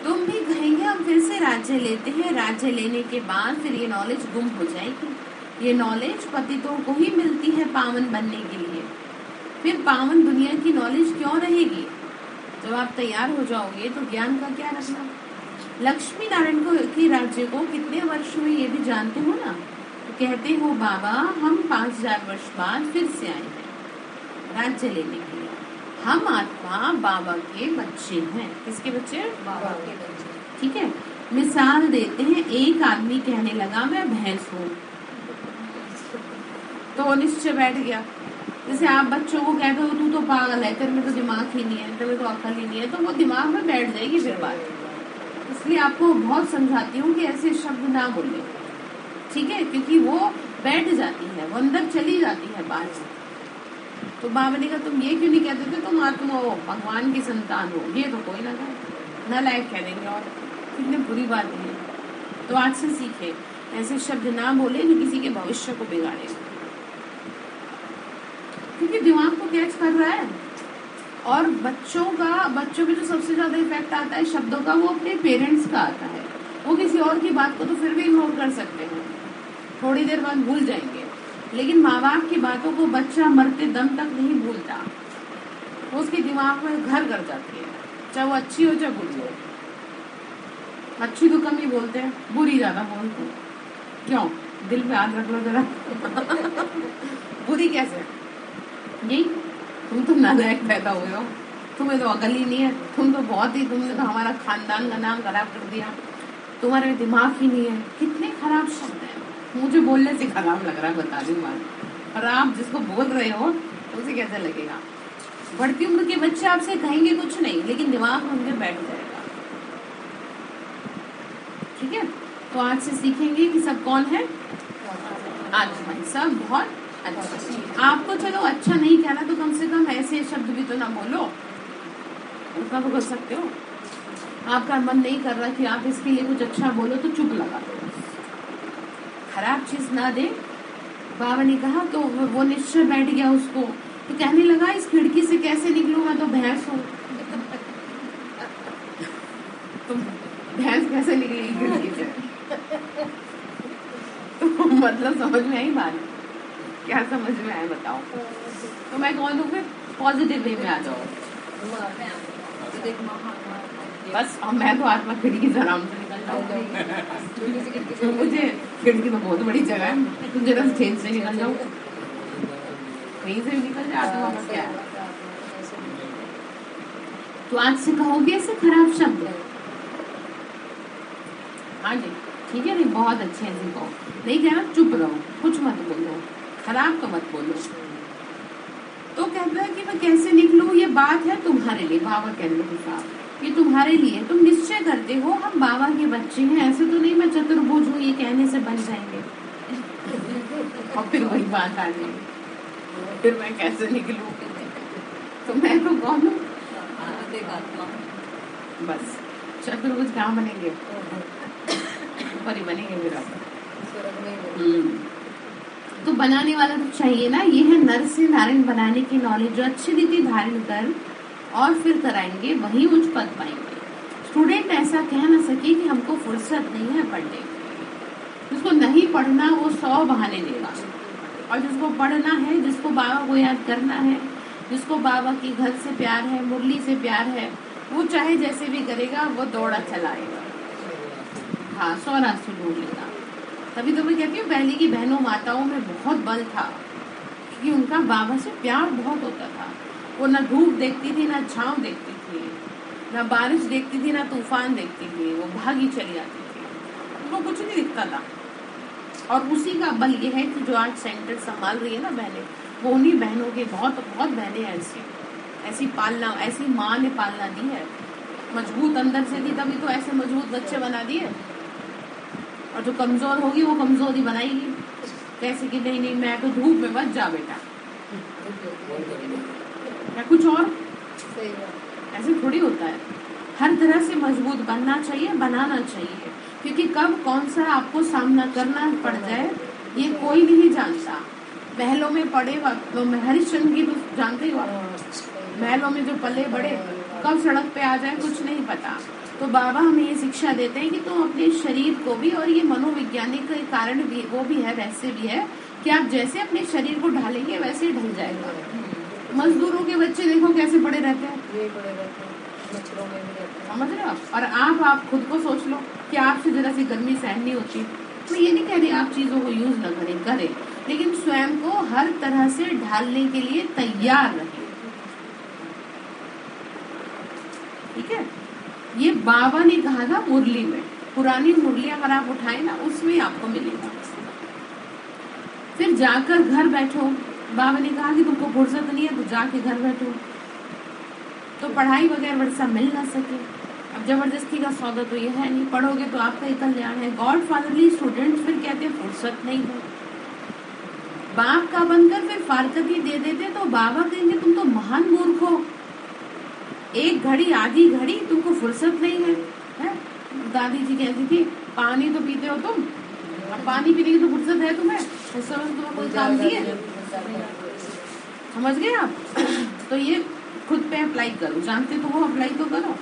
तुम भी कहेंगे हम फिर से राज्य लेते हैं, राज्य लेने के बाद फिर ये नॉलेज गुम हो जाएगी। ये नॉलेज पतितों को ही मिलती है पावन बनने के लिए, फिर पावन दुनिया की नॉलेज क्यों रहेगी। जब आप तैयार हो जाओगे तो ज्ञान का क्या रखना। लक्ष्मी नारायण को की राज्य को कितने वर्ष हुए ये भी जानते हो ना, तो कहते हो बाबा हम 5000 वर्ष बाद फिर से आए हैं राज्य लेने के लिए। हम आत्मा बाबा के बच्चे हैं। किसके बच्चे? बाबा के बच्चे। ठीक है, मिसाल देते हैं, एक आदमी कहने लगा मैं भैंस हूँ, तो निश्चय बैठ गया। जैसे आप बच्चों को कहते हो तू तो पागल है, तेरे में तो दिमाग ही नहीं है, तेरे में तो अकल ही नहीं है, तो वो दिमाग में बैठ जाएगी फिर बात। इसलिए आपको बहुत समझाती हूँ कि ऐसे शब्द ना बोले, ठीक है, क्योंकि वो बैठ जाती है, वो अंदर चली जाती है बात। तो बाबा ने कहा तुम ये क्यों नहीं कहते थे तुम आत्मा हो, भगवान की संतान हो, ये तो कोई ना कहे, नालायक कह देंगे और कितनी बुरी बात है। तो आज से सीखे ऐसे शब्द ना बोले जो किसी के भविष्य को बिगाड़े, क्योंकि दिमाग को कैच कर रहा है। और बच्चों पे जो सबसे ज्यादा इफेक्ट आता है शब्दों का, वो अपने पेरेंट्स का आता है। वो किसी और की बात को तो फिर भी इग्नोर कर सकते हैं, थोड़ी देर बाद भूल जाएंगे, लेकिन माँ बाप की बातों को बच्चा मरते दम तक नहीं भूलता, वो उसके दिमाग में घर कर जाती है, चाहे वो अच्छी हो चाहे बुरी हो। अच्छी तो कम ही बोलते हैं, बुरी ज्यादा बोलते हैं। क्यों? दिल पे हाथ रख लो जरा। बुरी कैसे? यही तुम तो नालायक पैदा हुए हो, तुम्हें तो अकल ही नहीं है, तुमने तो हमारा खानदान का नाम खराब कर दिया, तुम्हारे दिमाग ही नहीं है। कितने खराब शब्द हैं, मुझे बोलने से खराब लग रहा है, बता दी बात। और आप जिसको बोल रहे हो उसे कैसे लगेगा। बढ़ती उम्र के बच्चे आपसे कहेंगे कुछ नहीं, लेकिन दिमाग में उनके बैठ जाएगा। ठीक है, तो आज से सीखेंगे कि सब कौन है, आत्मा। सब बहुत अच्छा। आपको चलो अच्छा नहीं कहना तो कम से कम ऐसे शब्द भी तो ना बोलो, उतना तो कर सकते हो। आपका मन नहीं कर रहा कि आप इसके लिए कुछ अच्छा बोलो तो चुप लगा दो, खराब चीज ना दे। बाबा ने कहा तो वो निश्चय बैठ गया उसको, तो कहने लगा इस खिड़की से कैसे निकलूं, मैं तो भैंस हूँ। तो भैंस कैसे निकलेगी खिड़की से? तो मतलब समझ में आई बात? क्या समझ में आया बताओ? तो मैं कौन हूँ फिर? पॉजिटिव वे में आ जाओ बस। और मैं तो आत्मा खिड़की से आराम से निकल जाऊँ। तो मुझे खिड़की तो बहुत बड़ी जगह है, तुम जरा स्टेज से निकल जाओ, कहीं से भी निकल जाता हूँ क्या। तो आज से कहोगे ऐसे खराब शब्द? हाँ जी, ठीक है, नहीं बहुत अच्छे हैं, कहो नहीं कहना, चुप रहो, कुछ मत बोलो, खराब तो मत बोलो। तो कहता है कि मैं कैसे निकलूं, ये बात है तुम्हारे लिए। बाबा कहने के साथ ये तुम्हारे लिए, तुम निश्चय करते हो हम बाबा के बच्चे हैं, ऐसे तो नहीं मैं चतुर्भुज हूँ ये कहने से बन जाएंगे। और फिर वही बात आ जाएगी, फिर मैं कैसे निकलूं, तो मैं तो कौन हूँ? बस चतुर्भुज कहाँ बनेंगे, ऊपर ही बनेंगे मेरा। तो बनाने वाला तो चाहिए ना। ये है नर से नारायण बनाने की नॉलेज, जो अच्छी रीति धारण कर और फिर कराएंगे वही उच्च पद पाएंगे। स्टूडेंट ऐसा कह ना सके कि हमको फुर्सत नहीं है पढ़ने की। जिसको नहीं पढ़ना वो 100 बहाने देगा, और जिसको पढ़ना है, जिसको बाबा को याद करना है, जिसको बाबा की घर से प्यार है, मुरली से प्यार है, वो चाहे जैसे भी करेगा वो दौड़ा चलाएगा। हाँ, 100 रास्ते ढूंढ लेगा। तभी तो मैं कहती हूँ पहले की बहनों माताओं में बहुत बल था, क्योंकि उनका बाबा से प्यार बहुत होता था। वो ना धूप देखती थी, ना छांव देखती थी, ना बारिश देखती थी, ना तूफान देखती थी, वो भागी चली जाती थी, उनको कुछ नहीं दिखता था। और उसी का बल ये है कि जो आज सेंटर संभाल रही है ना बहनें, वो उन्हीं बहनों के बहुत बहुत बहनें ऐसी पालना, ऐसी माँ ने पालना दी है, मजबूत अंदर से थी तभी तो ऐसे मजबूत बच्चे बना दिए। और जो कमजोर होगी वो कमजोर ही बनाएगी। कैसे कि नहीं मैं तो धूप में मत जा बेटा, या कुछ और, ऐसे थोड़ी होता है। हर तरह से मजबूत बनना चाहिए, बनाना चाहिए, क्योंकि कब कौन सा आपको सामना करना पड़ जाए ये कोई नहीं जानता। महलों में पड़े हरिश्चंद्र की तो जानते ही हो, महलों में जो पले बड़े कब सड़क पे आ जाए कुछ नहीं पता। तो बाबा हमें ये शिक्षा देते हैं कि तुम अपने शरीर को भी, और ये मनोवैज्ञानिक के कारण भी वो भी है, वैसे भी है कि आप जैसे अपने शरीर को ढालेंगे वैसे ही ढल जाएगा। मजदूरों के बच्चे देखो कैसे पड़े रहते हैं, समझ रहे हो आप। और आप खुद को सोच लो कि आपसे जरा सी गर्मी सहन नहीं होती। तो ये नहीं कह रही आप चीजों को यूज न करें, लेकिन स्वयं को हर तरह से ढालने के लिए तैयार रहें। ठीक है, ये बाबा ने कहा था मुरली में, पुरानी मुरली अगर आप उठाए ना उसमें आपको मिलेगा। फिर जाकर घर बैठो, बाबा ने कहा कि तुमको फुर्सत नहीं है तो जाके घर बैठो। तो पढ़ाई वगैरह वर्षा मिल ना सके, अब जबरदस्ती का सौदा तो ये है नहीं, पढ़ोगे तो आपका ही कल्याण है। गॉड फादरली स्टूडेंट्स फिर कहते हैं फुर्सत नहीं है, बाप का बनकर फिर फारकती दे देते तो बाबा कहेंगे तुम तो महान मूर्ख हो, एक घड़ी आधी घड़ी तुमको फुर्सत नहीं है? दादी जी कहती थी पानी तो पीते हो तुम, अब पानी पीने की तो फुर्सत है तुम्हें, इस समय तुम्हें कोई काम दिए? समझ गए आप? तो ये खुद पे अप्लाई करो, जानते तो हो, अप्लाई तो करो।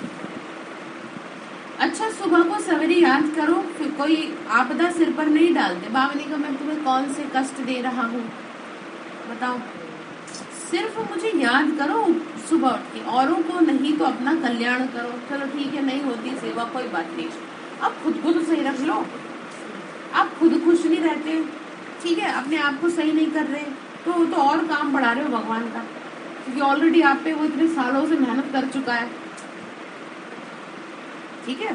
अच्छा, सुबह को सवेरे याद करो, फिर कोई आपदा सिर पर नहीं डालते। बाबा ने कहा मैं तुम्हें कौन से कष्ट दे रहा हूँ बताओ, सिर्फ मुझे याद करो सुबह उठ के, औरों को नहीं तो अपना कल्याण करो। चलो ठीक है, नहीं होती सेवा कोई बात नहीं, अब खुद को तो सही रख लो। आप खुद खुश नहीं रहते, ठीक है, अपने आप को सही नहीं कर रहे तो और काम बढ़ा रहे हो भगवान का, क्योंकि ऑलरेडी आप पे वो इतने सालों से मेहनत कर चुका है। ठीक है,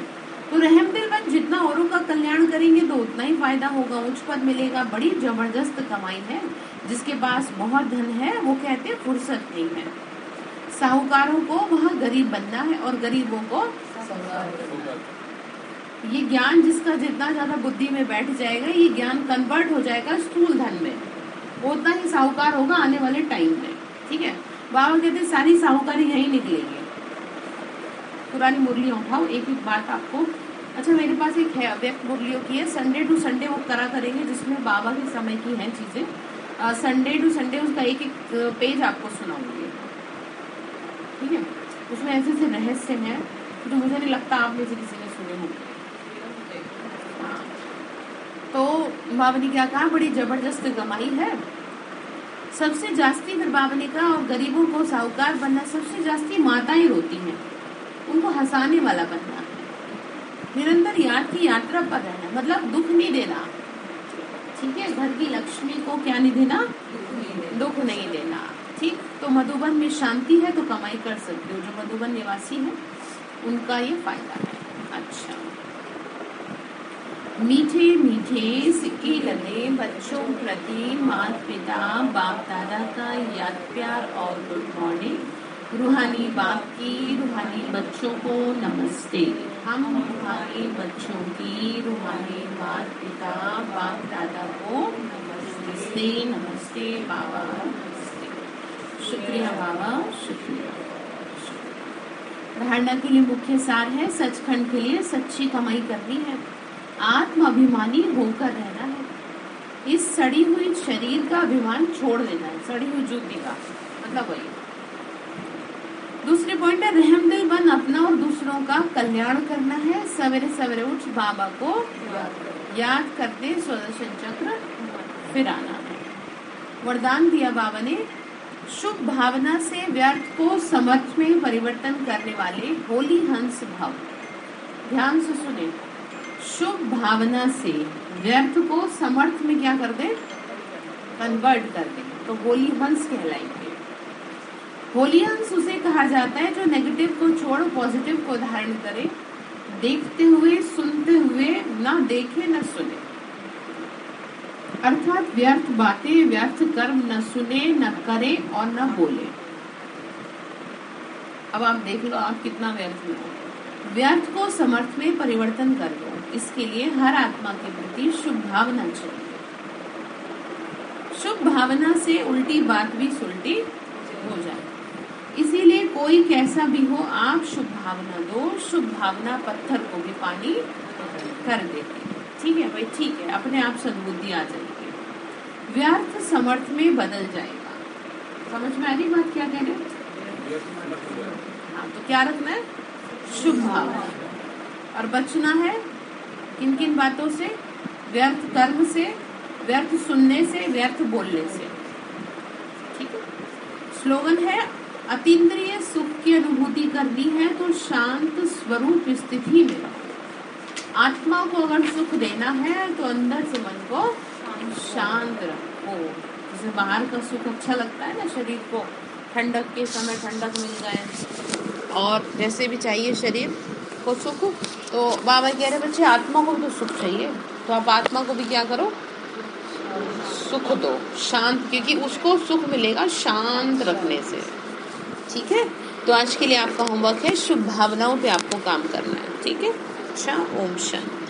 तो रहम दिल बन जितना औरों का कल्याण करेंगे तो उतना ही फायदा होगा, उच्च पद मिलेगा। बड़ी जबरदस्त कमाई है, जिसके पास बहुत धन है वो कहते हैं फुर्सत नहीं है। साहूकारों को वहाँ गरीब बनना है और गरीबों को ये ज्ञान जिसका जितना ज्यादा बुद्धि में बैठ जाएगा, ये ज्ञान कन्वर्ट हो जाएगा स्थूल धन में, वो उतना ही साहूकार होगा आने वाले टाइम में। ठीक है, बाबा कहते हैं सारी साहूकारी यही निकलेगी। पुरानी मुरलियाँ उठाओ, एक एक बात आपको। अच्छा, मेरे पास एक है अव्यक्त मुरलियों की है, संडे टू संडे वो करा करेंगे, जिसमें बाबा के समय की हैं चीजें। संडे टू संडे उसका एक एक पेज आपको सुनाऊंगी। ठीक है, उसमें ऐसे ऐसे रहस्य हैं जो मुझे नहीं लगता आप में से किसी ने सुने होंगे। तो बाबा ने क्या कहा, बड़ी जबरदस्त कमाई है। सबसे जास्ती फिर बाबा ने कहा, और गरीबों को साहूकार बनना, सबसे जास्ती माताएं रोती हैं, उनको हंसाने वाला बनना है, निरंतर याद की यात्रा पर रहना, मतलब दुख नहीं देना। ठीक है, घर की लक्ष्मी को क्या नहीं देना, दुख नहीं देना। ठीक, तो मधुबन में शांति है तो कमाई कर सकते हो, जो मधुबन निवासी है उनका ये फायदा है। अच्छा, मीठे मीठे सिक्के लगे बच्चों प्रति माता पिता बाप दादा का याद प्यार और गुड मॉर्निंग। रूहानी बाप की रूहानी बच्चों को नमस्ते। हम रूहानी बच्चों की रूहानी माता पिता बाप दादा को नमस्ते। नमस्ते बाबा, नमस्ते। शुक्रिया बाबा, शुक्रिया। धारणा के लिए मुख्य सार है, सचखंड के लिए सच्ची कमाई करनी है, आत्म अभिमानी होकर रहना है, इस सड़ी हुई शरीर का अभिमान छोड़ देना है, सड़ी हुई जूती का मतलब वही। दूसरे पॉइंट है रहम दिल बन अपना और दूसरों का कल्याण करना है। सवेरे सवेरे उठ बाबा को याद करते सुदर्शन चक्र फिराना है। वरदान दिया बाबा ने, शुभ भावना से व्यर्थ को समर्थ में परिवर्तन करने वाले होली हंस भव। ध्यान से सुने, शुभ भावना से व्यर्थ को समर्थ में क्या कर दे, कन्वर्ट कर दे, तो होली हंस कहलाएंगे। होली हंस उसे कहा जाता है जो नेगेटिव को छोड़ पॉजिटिव को धारण करे, देखते हुए सुनते हुए ना देखे न सुने, अर्थात व्यर्थ बातें व्यर्थ कर्म न सुने न करे और न बोले। अब आप देख लो आप कितना व्यर्थ में हो। व्यर्थ को समर्थ में परिवर्तन कर दो, इसके लिए हर आत्मा के प्रति शुभ भावना चाहिए। शुभ भावना से उल्टी बात भी सुलटी हो जाए, इसीलिए कोई कैसा भी हो आप शुभ भावना दो। शुभ भावना पत्थर को भी पानी कर देती। ठीक है भाई, ठीक है, अपने आप सद्बुद्धि आ जाएगी, व्यर्थ समर्थ में बदल जाएगा। समझ में आ रही बात क्या कह रहे हैं? हाँ, तो क्या रखना है, शुभ भावना, और बचना है किन किन बातों से, व्यर्थ कर्म से, व्यर्थ सुनने से, व्यर्थ बोलने से। ठीक है। स्लोगन है, अतीन्द्रिय सुख की अनुभूति करनी है तो शांत स्वरूप स्थिति में रहो। आत्मा को अगर सुख देना है तो अंदर से मन को शांत रखो। जैसे बाहर का सुख अच्छा लगता है ना, शरीर को ठंडक के समय ठंडक मिल जाए और जैसे भी चाहिए शरीर को सुख, तो बाबा कह रहे बच्चे आत्मा को भी तो सुख चाहिए, तो आप आत्मा को भी क्या करो, सुख दो, शांत, क्योंकि उसको सुख मिलेगा शांत रखने से। ठीक है, तो आज के लिए आपका होमवर्क है शुभ भावनाओं पे आपको काम करना है। ठीक है, अच्छा, ओम शांति।